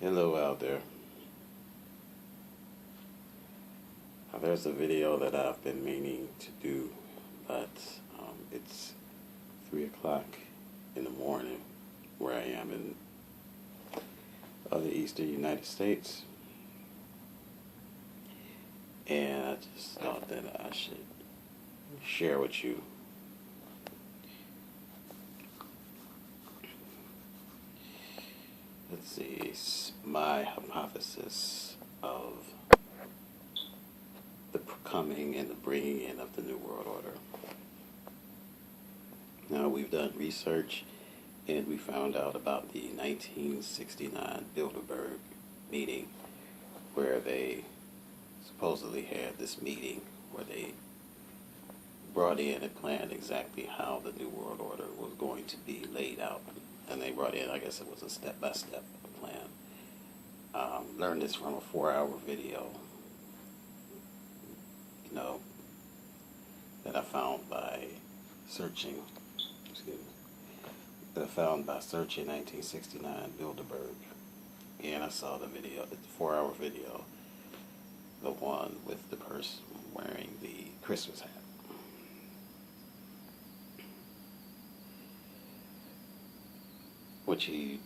Hello out there. Now, there's a video that I've been meaning to do, but it's 3 o'clock in the morning where I am in the eastern United States, and I just thought that I should share with you let's see, my hypothesis of the coming and the bringing in of the New World Order. Now, we've done research and we found out about the 1969 Bilderberg meeting, where they supposedly had this meeting where they brought in and planned exactly how the New World Order was going to be laid out. And they brought in, I guess it was a step-by-step plan. Learned this from a 4-hour video, that I found by searching, that I found by searching 1969 Bilderberg. And I saw the video, the 4-hour video, the one with the person wearing the Christmas hat. What you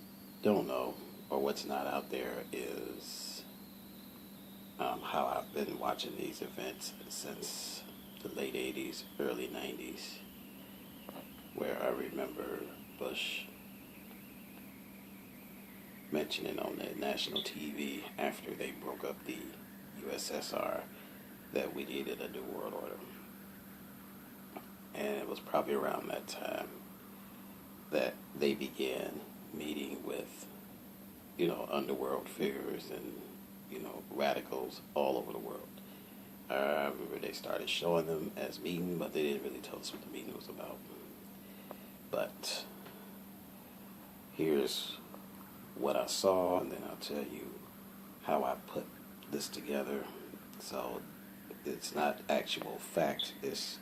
don't know, or what's not out there, is how I've been watching these events since the late 80s, early 90s, where I remember Bush mentioning on the national TV after they broke up the USSR that we needed a new world order. And it was probably around that time that they began meeting with, underworld figures and, radicals all over the world. I remember they started showing them as meeting, but they didn't really tell us what the meeting was about. But here's what I saw, and then I'll tell you how I put this together. So it's not actual fact, it's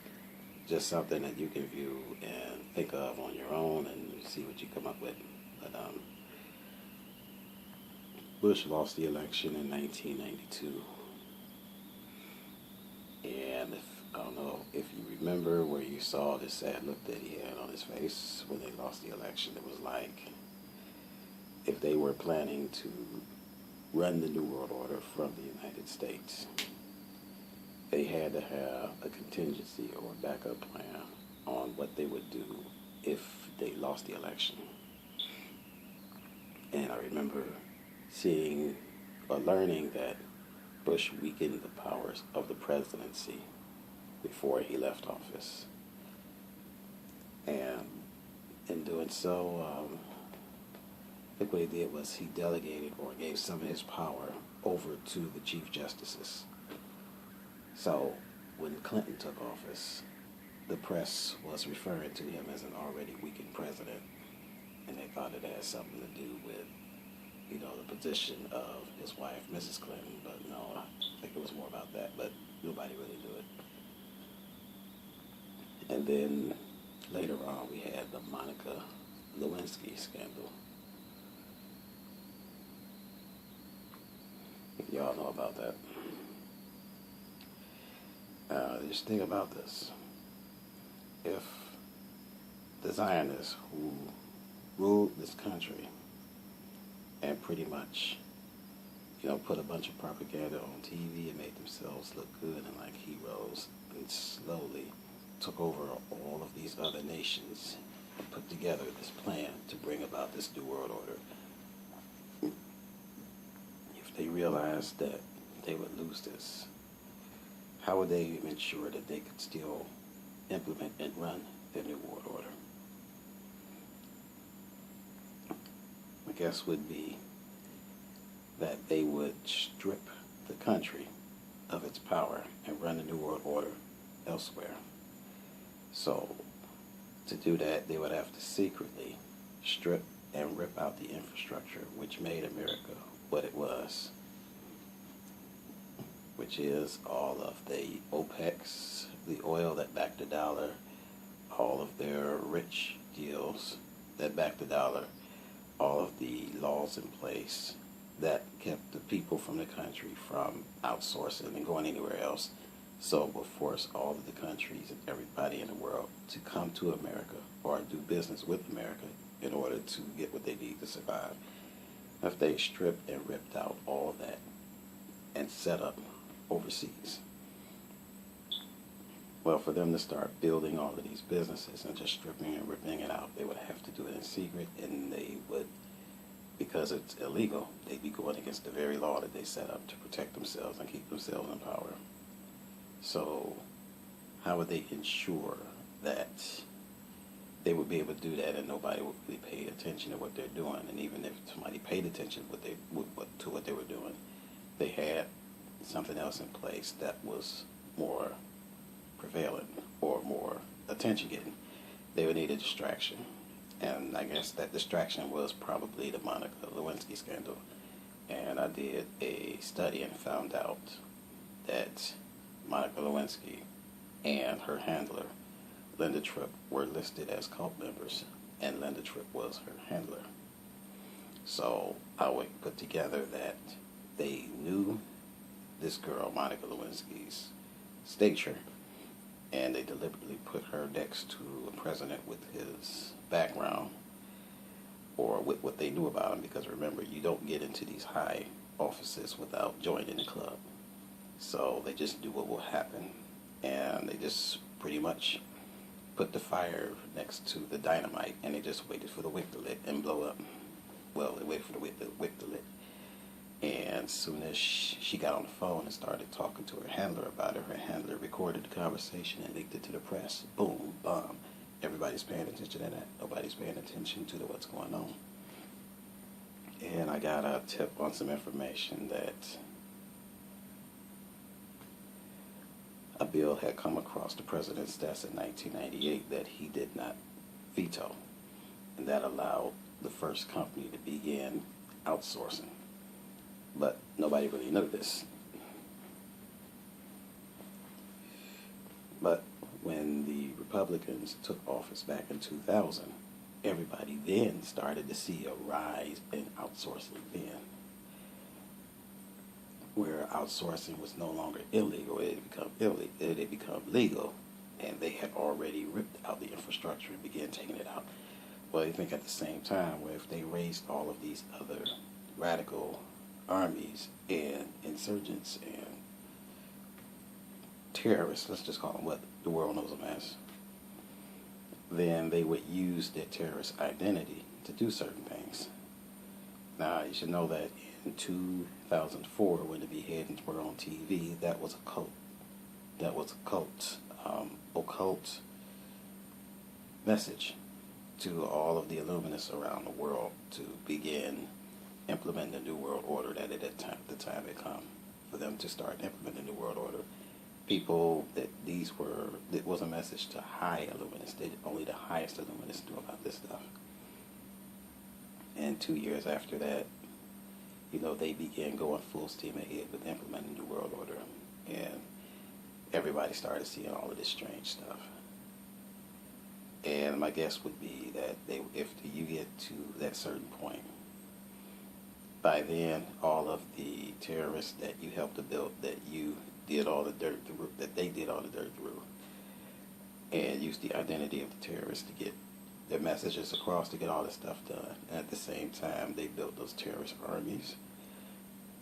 just something that you can view and think of on your own and see what you come up with. But Bush lost the election in 1992. And I don't know if you remember where you saw this sad look that he had on his face when they lost the election. It was like if they were planning to run the New World Order from the United States, they had to have a contingency or a backup plan on what they would do if they lost the election. And I remember seeing or learning that Bush weakened the powers of the presidency before he left office. And in doing so, I think what he did was he delegated or gave some of his power over to the chief justices. So when Clinton took office, the press was referring to him as an already weakened president, and they thought it had something to do with, the position of his wife, Mrs. Clinton. But no, I think it was more about that, but nobody really knew it. And then later on, we had the Monica Lewinsky scandal. Y'all know about that. Just think about this. If the Zionists who ruled this country and pretty much, put a bunch of propaganda on TV and made themselves look good and like heroes, and slowly took over all of these other nations and put together this plan to bring about this New World Order, if they realized that they would lose this, how would they ensure that they could still implement and run their New World Order? My guess would be that they would strip the country of its power and run the New World Order elsewhere. So to do that, they would have to secretly strip and rip out the infrastructure which made America what it was, which is all of the OPECs, the oil that backed the dollar, all of their rich deals that backed the dollar, all of the laws in place that kept the people from the country from outsourcing and going anywhere else. So it will force all of the countries and everybody in the world to come to America or do business with America in order to get what they need to survive. If they stripped and ripped out all of that and set up overseas, well, for them to start building all of these businesses and just stripping and ripping it out, they would have to do it in secret, and they would, because it's illegal, they'd be going against the very law that they set up to protect themselves and keep themselves in power. So how would they ensure that they would be able to do that and nobody would really pay attention to what they're doing? And even if somebody paid attention to what they were doing, they had something else in place that was more prevalent or more attention-getting. They would need a distraction. And I guess that distraction was probably the Monica Lewinsky scandal. And I did a study and found out that Monica Lewinsky and her handler, Linda Tripp, were listed as cult members, and Linda Tripp was her handler. So I would put together that they knew this girl, Monica Lewinsky's stature, and they deliberately put her next to a president with his background or with what they knew about him, because remember, you don't get into these high offices without joining the club. So they just knew what will happen, and they just pretty much put the fire next to the dynamite, and they just waited for the wick to lit and blow up. Well, they waited for the wick to lit. And as soon as she got on the phone and started talking to her handler about it, her handler recorded the conversation and leaked it to the press. Boom, bomb. Everybody's paying attention to that. Nobody's paying attention to what's going on. And I got a tip on some information that a bill had come across the president's desk in 1998 that he did not veto. And that allowed the first company to begin outsourcing. But nobody really knew this. But when the Republicans took office back in 2000, everybody then started to see a rise in outsourcing then, where outsourcing was no longer illegal. It had become legal, and they had already ripped out the infrastructure and began taking it out. Well, you think at the same time, where if they raised all of these other radical armies and insurgents and terrorists, let's just call them what the world knows them as, then they would use their terrorist identity to do certain things. Now, you should know that in 2004, when the beheadings were on TV, that was a cult. That was a occult message to all of the Illuminists around the world to begin implement the New World Order that at the time had come, for them to start implementing the New World Order. People, it was a message to high Illuminists. Only the highest Illuminists knew about this stuff. And 2 years after that, they began going full steam ahead with implementing the New World Order. And everybody started seeing all of this strange stuff. And my guess would be that if you get to that certain point, by then, all of the terrorists that you helped to build, that you did all the dirt through, that they did all the dirt through, and used the identity of the terrorists to get their messages across, to get all this stuff done. And at the same time, they built those terrorist armies,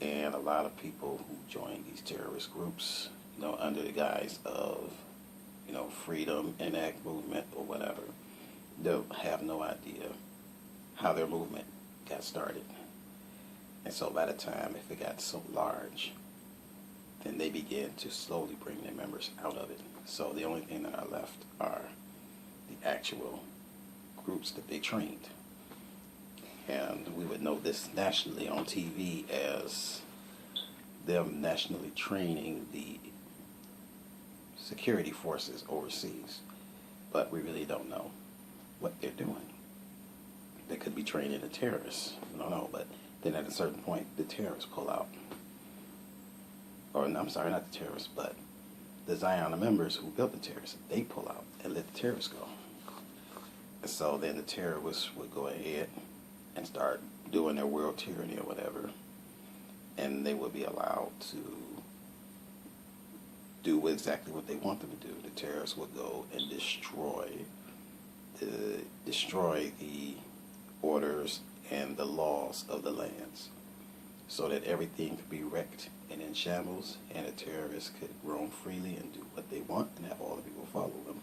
and a lot of people who joined these terrorist groups, under the guise of, freedom, enact movement, or whatever, they'll have no idea how their movement got started. And so by the time, if it got so large, then they began to slowly bring their members out of it. So the only thing that are left are the actual groups that they trained. And we would know this nationally on TV as them nationally training the security forces overseas. But we really don't know what they're doing. They could be training the terrorists. We don't know, but then at a certain point, the terrorists pull out. Or, I'm sorry, not the terrorists, but the Zionist members who built the terrorists, they pull out and let the terrorists go. And so then the terrorists would go ahead and start doing their world tyranny or whatever, and they would be allowed to do exactly what they want them to do. The terrorists would go and destroy the orders and the laws of the lands, so that everything could be wrecked and in shambles, and the terrorists could roam freely and do what they want and have all the people follow them.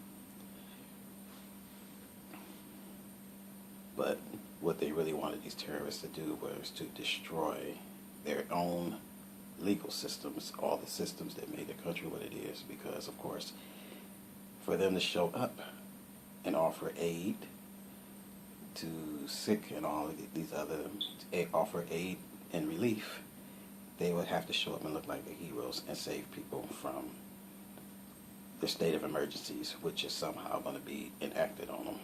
But what they really wanted these terrorists to do was to destroy their own legal systems, all the systems that made the country what it is, because, of course, for them to show up and offer aid to sick and all of these other, offer aid and relief, they would have to show up and look like the heroes and save people from the state of emergencies, which is somehow going to be enacted on them.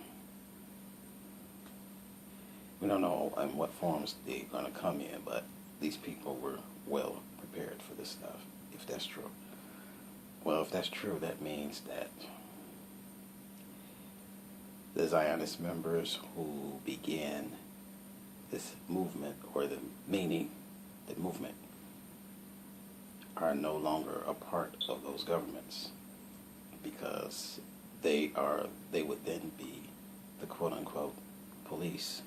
We don't know in what forms they're going to come in, but these people were well prepared for this stuff, if that's true. Well, if that's true, that means that the Zionist members who began this movement, or the movement, are no longer a part of those governments, because they would then be the quote-unquote police,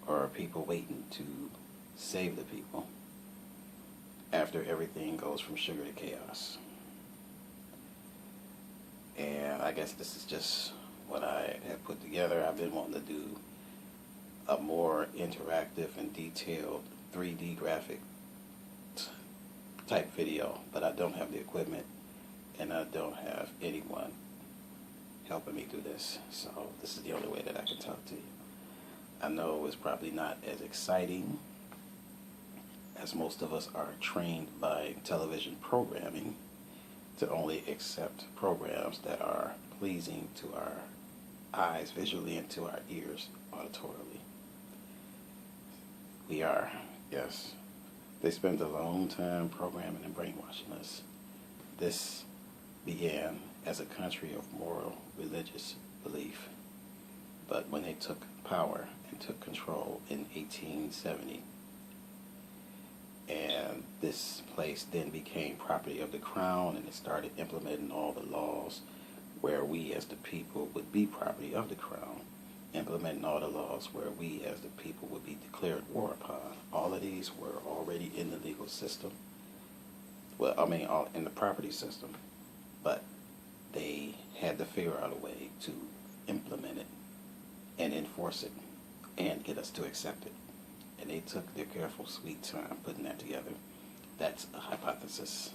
or people waiting to save the people after everything goes from sugar to chaos. And I guess this is just what I have put together. I've been wanting to do a more interactive and detailed 3D graphic type video, but I don't have the equipment and I don't have anyone helping me do this, so this is the only way that I can talk to you. I know it's probably not as exciting, as most of us are trained by television programming to only accept programs that are pleasing to our eyes visually and to our ears auditorily. We are, yes. They spend a long time programming and brainwashing us. This began as a country of moral, religious belief. But when they took power and took control in 1870, and this place then became property of the crown, and they started implementing all the laws where we as the people would be property of the crown, implementing all the laws where we as the people would be declared war upon. All of these were already in the legal system. Well, I mean, all in the property system, but they had to figure out a way to implement it and enforce it and get us to accept it. And they took their careful, sweet time putting that together. That's a hypothesis.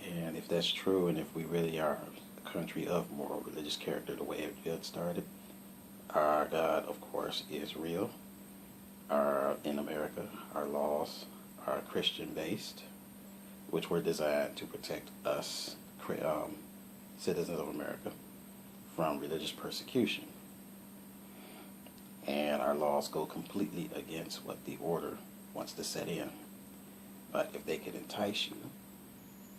And if that's true, and if we really are a country of moral, religious character, the way it started, our God, of course, is real. In America, our laws are Christian-based, which were designed to protect us, citizens of America, from religious persecution. And our laws go completely against what the order wants to set in. But if they could entice you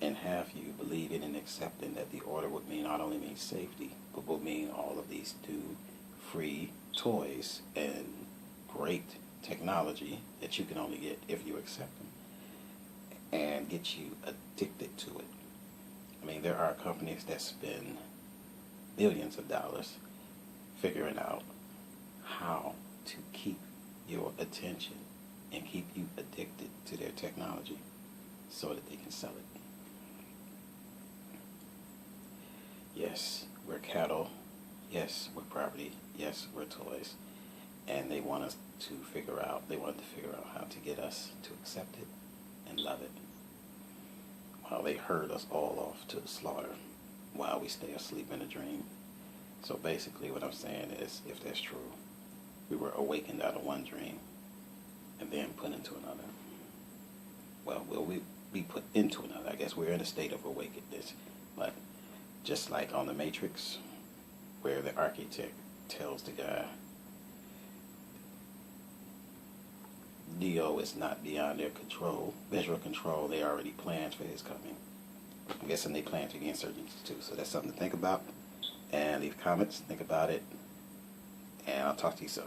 and have you believing and accepting that the order would mean not only mean safety, but would mean all of these new free toys and great technology that you can only get if you accept them, and get you addicted to it. I mean, there are companies that spend billions of dollars figuring out how to keep your attention and keep you addicted to their technology so that they can sell it. Yes, we're cattle. Yes, we're property. Yes, we're toys. And they want to figure out how to get us to accept it and love it, while they herd us all off to the slaughter while we stay asleep in a dream. So basically what I'm saying is, if that's true, we were awakened out of one dream and then put into another. Well, will we be put into another? I guess we're in a state of awakenedness. But just like on the Matrix, where the architect tells the guy, Neo is not beyond their control, visual control, they already planned for his coming. I'm guessing they planned for the insurgents too, so that's something to think about. And leave comments, think about it, and I'll talk to you soon.